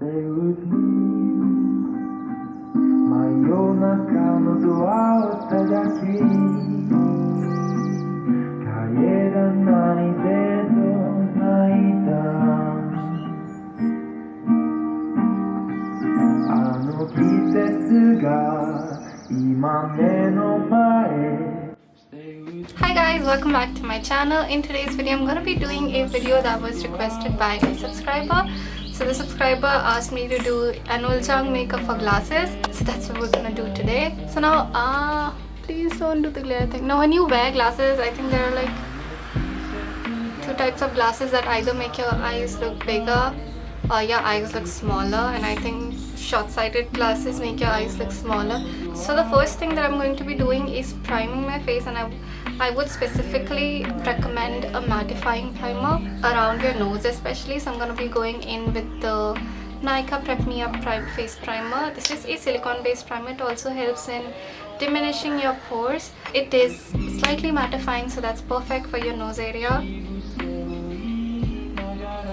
Hi guys, welcome back to my channel. In today's video I'm going to be doing a video that was requested by a subscriber. So the subscriber asked me to do an Ulzzang makeup for glasses, so that's what we're gonna do today. So now please don't do the glare thing. Now when you wear glasses, I think there are like two types of glasses that either make your eyes look bigger or your eyes look smaller, and I think short-sighted glasses make your eyes look smaller. So the first thing that I'm going to be doing is priming my face, and I would specifically recommend a mattifying primer around your nose especially. So I'm going to be going in with the Nykaa Prep Me Up Face Primer. This is a silicone based primer. It also helps in diminishing your pores. It is slightly mattifying, so that's perfect for your nose area.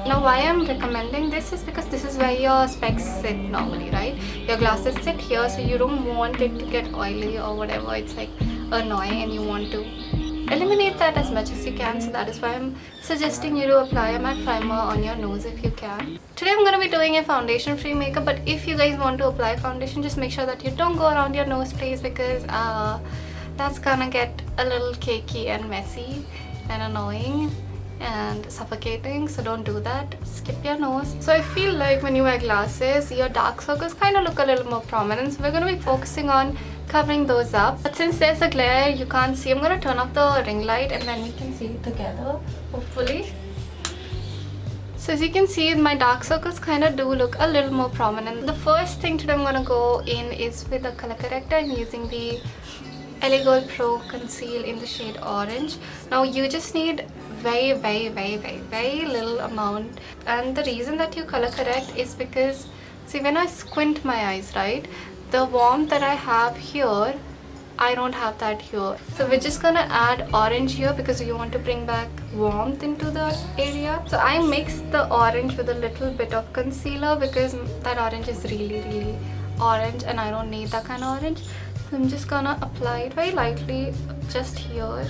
Now why I'm recommending this is because this is where your specs sit normally, right? Your glasses sit here, so you don't want it to get oily or whatever. It's like annoying and you want to eliminate that as much as you can. So that is why I'm suggesting you to apply a matte primer on your nose if you can. Today I'm going to be doing a foundation free makeup, but if you guys want to apply foundation, just make sure that you don't go around your nose, please, because that's gonna get a little cakey and messy and annoying and suffocating, so don't do that. Skip your nose. So I feel like when you wear glasses, your dark circles kind of look a little more prominent, so we're going to be focusing on covering those up. But since there's a glare, you can't see. I'm going to turn off the ring light and then we can see it together, hopefully. So as you can see, my dark circles kind of do look a little more prominent. The first thing today I'm going to go in is with the color corrector. I'm using the LA Gold Pro Conceal in the shade Orange. Now you just need very little amount, and the reason that you color correct is because, see, when I squint my eyes, right, the warmth that I have here, I don't have that here. So we're just gonna add orange here because you want to bring back warmth into the area. So I mixed the orange with a little bit of concealer because that orange is really orange and I don't need that kind of orange. So I'm just gonna apply it very lightly just here.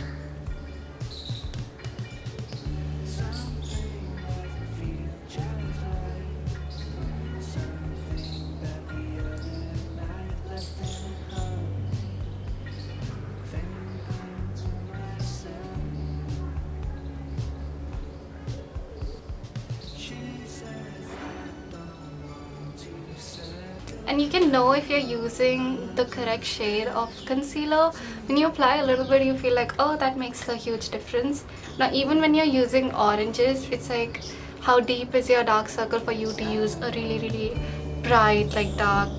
And you can know if you're using the correct shade of concealer when you apply a little bit. You feel like, oh, that makes a huge difference. Now even when you're using oranges, it's like, how deep is your dark circle for you to use a really bright, like dark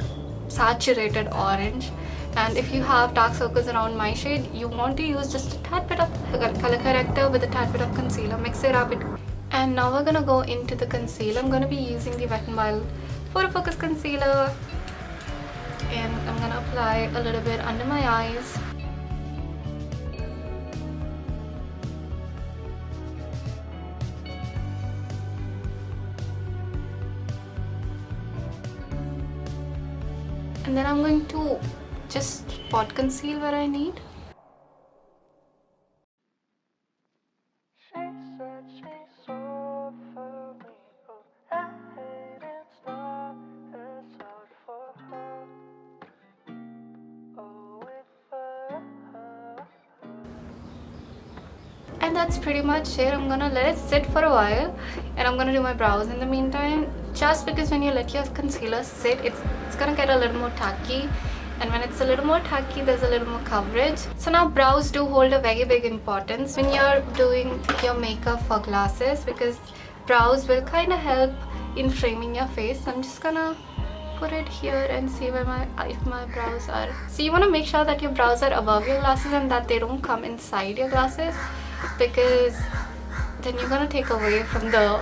saturated orange. And if you have dark circles around my shade, you want to use just a tad bit of color corrector with a tad bit of concealer. Mix it up. And now we're gonna go into the concealer. I'm gonna be using the Wet n Wild Photo Focus Concealer, and I'm gonna apply a little bit under my eyes. And then I'm going to just spot conceal where I need. And that's pretty much it. I'm gonna let it sit for a while and I'm gonna do my brows in the meantime, just because when you let your concealer sit, it's gonna get a little more tacky, and when it's a little more tacky, there's a little more coverage. So now brows do hold a very big importance when you're doing your makeup for glasses, because brows will kind of help in framing your face. I'm just gonna put it here and see where if my brows are. So you want to make sure that your brows are above your glasses and that they don't come inside your glasses, because then you're gonna take away from the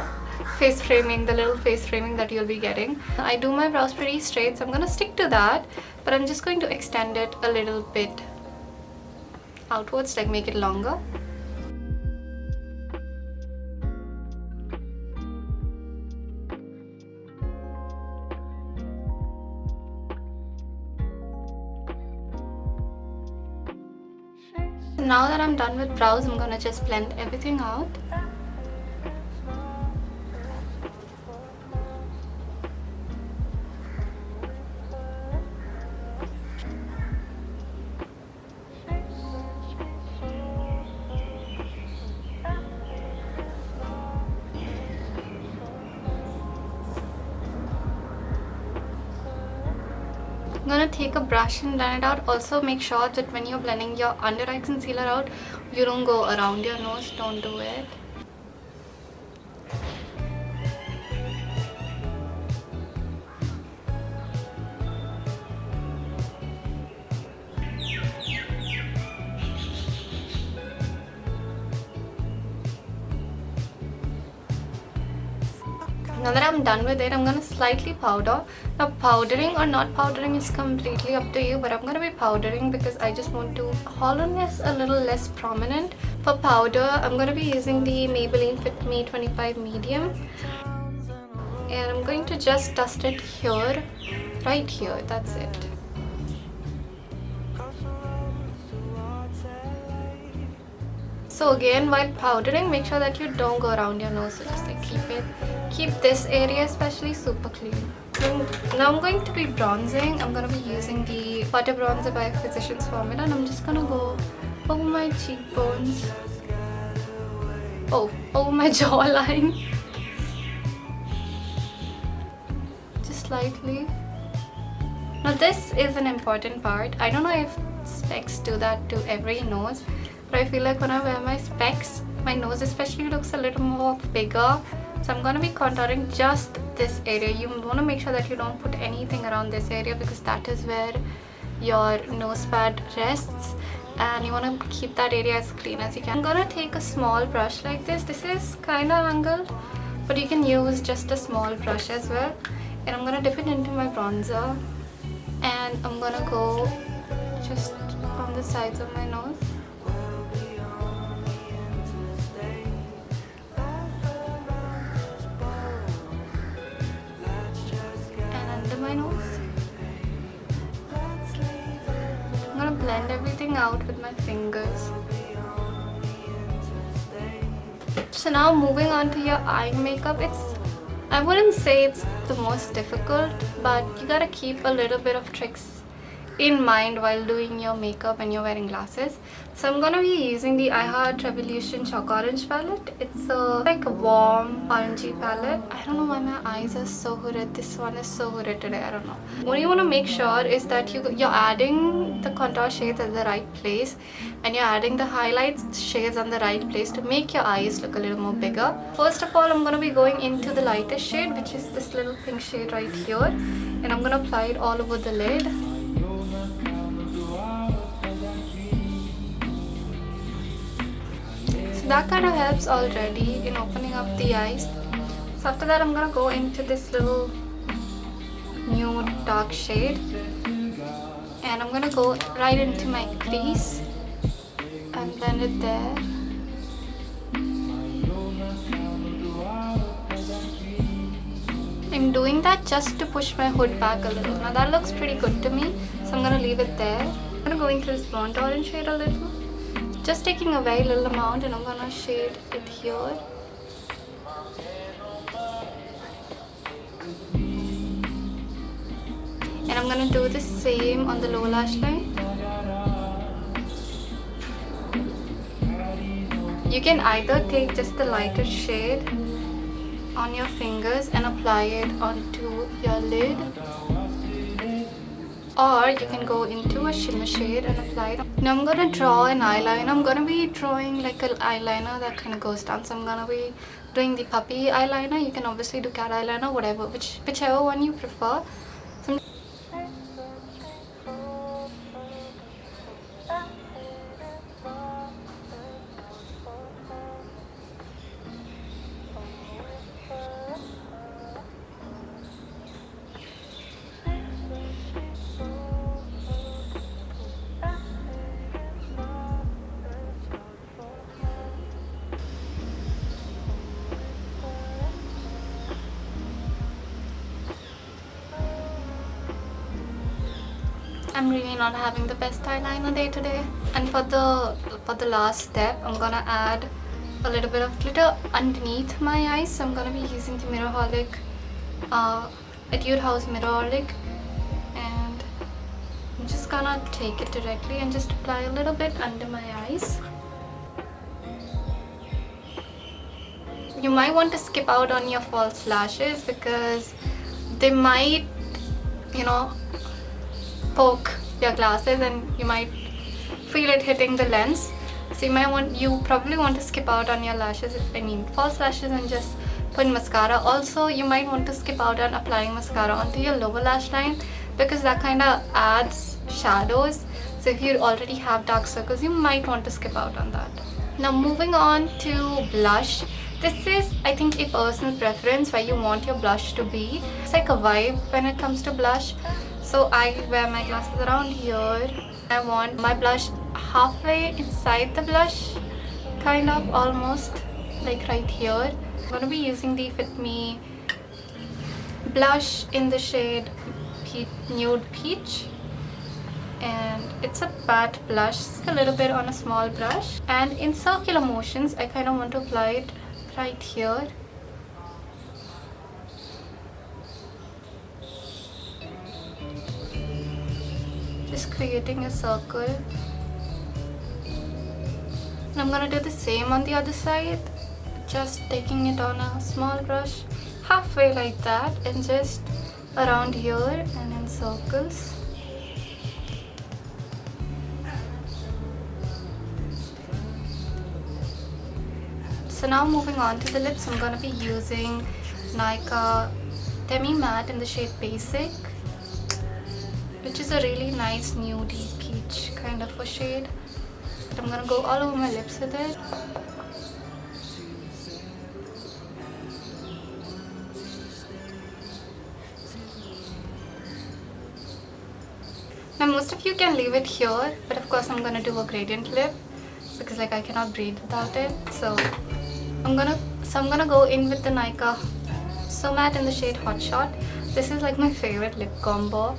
face framing, the little face framing that you'll be getting. I do my brows pretty straight, so I'm gonna stick to that, but I'm just going to extend it a little bit outwards, like make it longer. now that I'm done with brows, I'm gonna just blend everything out. I'm gonna take a brush and blend it out. Also make sure that when you're blending your under eye concealer out, you don't go around your nose. Don't do it. Now that I'm done with it, I'm gonna slightly powder. Now powdering or not powdering is completely up to you, but I'm gonna be powdering because I just want to hollowness a little less prominent. For powder, I'm gonna be using the Maybelline Fit Me 25 medium, and I'm going to just dust it here, right here. That's it. So again, while powdering, make sure that you don't go around your nose. So just like keep this area especially super clean. Now I'm going to be bronzing. I'm going to be using the Butter Bronzer by Physicians Formula, and I'm just going to go over my cheekbones. Oh, over my jawline. Just slightly. Now this is an important part. I don't know if specs do that to every nose, but I feel like when I wear my specs, my nose especially looks a little more bigger. So I'm going to be contouring just this area. You want to make sure that you don't put anything around this area because that is where your nose pad rests, and you want to keep that area as clean as you can. I'm going to take a small brush like this. This is kind of angled, but you can use just a small brush as well. And I'm going to dip it into my bronzer, and I'm going to go just on the sides of my nose. My nose. I'm gonna blend everything out with my fingers. So now moving on to your eye makeup. I wouldn't say it's the most difficult, but you gotta keep a little bit of tricks in mind while doing your makeup and you're wearing glasses. So I'm gonna be using the I Heart Revolution Chalk Orange palette. It's like a warm orangey palette. I don't know why my eyes are so hooded. This one is so hooded today. I don't know. What you want to make sure is that you're adding the contour shades at the right place, and you're adding the highlights shades on the right place to make your eyes look a little more bigger. First of all, I'm gonna be going into the lightest shade, which is this little pink shade right here, and I'm gonna apply it all over the lid. That kind of helps already in opening up the eyes. So after that, I'm gonna go into this little nude dark shade, and I'm gonna go right into my crease and blend it there. I'm doing that just to push my hood back a little. Now that looks pretty good to me, so I'm gonna leave it there. I'm gonna go into this burnt orange shade a little. Just taking a very little amount, and I'm gonna shade it here. And I'm gonna do the same on the lower lash line. You can either take just the lighter shade on your fingers and apply it onto your lid, or you can go into a shimmer shade and apply it. Now I'm gonna draw an eyeliner. I'm gonna be drawing like an eyeliner that kind of goes down. So I'm gonna be doing the puppy eyeliner. You can obviously do cat eyeliner, whatever, whichever one you prefer. So I'm really not having the best eyeliner day today. And for the last step, I'm gonna add a little bit of glitter underneath my eyes. So I'm gonna be using the Mirrorholic Etude House Mirrorholic, and I'm just gonna take it directly and just apply a little bit under my eyes. You might want to skip out on your false lashes because they might, you know, poke your glasses and you might feel it hitting the lens. So you probably want to skip out on your lashes, false lashes, and just put mascara. Also, you might want to skip out on applying mascara onto your lower lash line because that kind of adds shadows. So if you already have dark circles, you might want to skip out on that. Now moving on to blush. This is, I think, a personal preference where you want your blush to be. It's like a vibe when it comes to blush. So I wear my glasses around here. I want my blush halfway inside the blush, kind of, almost like right here. I'm going to be using the Fit Me blush in the shade Nude Peach. And it's a matte blush, a little bit on a small brush. And in circular motions, I kind of want to apply it right here. Just creating a circle. And I'm gonna do the same on the other side. Just taking it on a small brush, halfway like that, and just around here and in circles. So now moving on to the lips, I'm gonna be using Nykaa Demi Matte in the shade Basic, which is a really nice nudie peach kind of a shade. But I'm gonna go all over my lips with it. Now most of you can leave it here, but of course I'm gonna do a gradient lip because I cannot breathe without it. So I'm gonna go in with the Nykaa So Matte in the shade Hot Shot. This is like my favorite lip combo.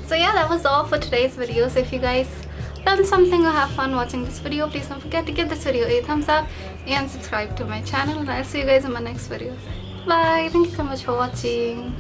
So yeah, that was all for today's video. So if you guys learned something or have fun watching this video, please don't forget to give this video a thumbs up and subscribe to my channel, and I'll see you guys in my next video. Bye. Thank you so much for watching.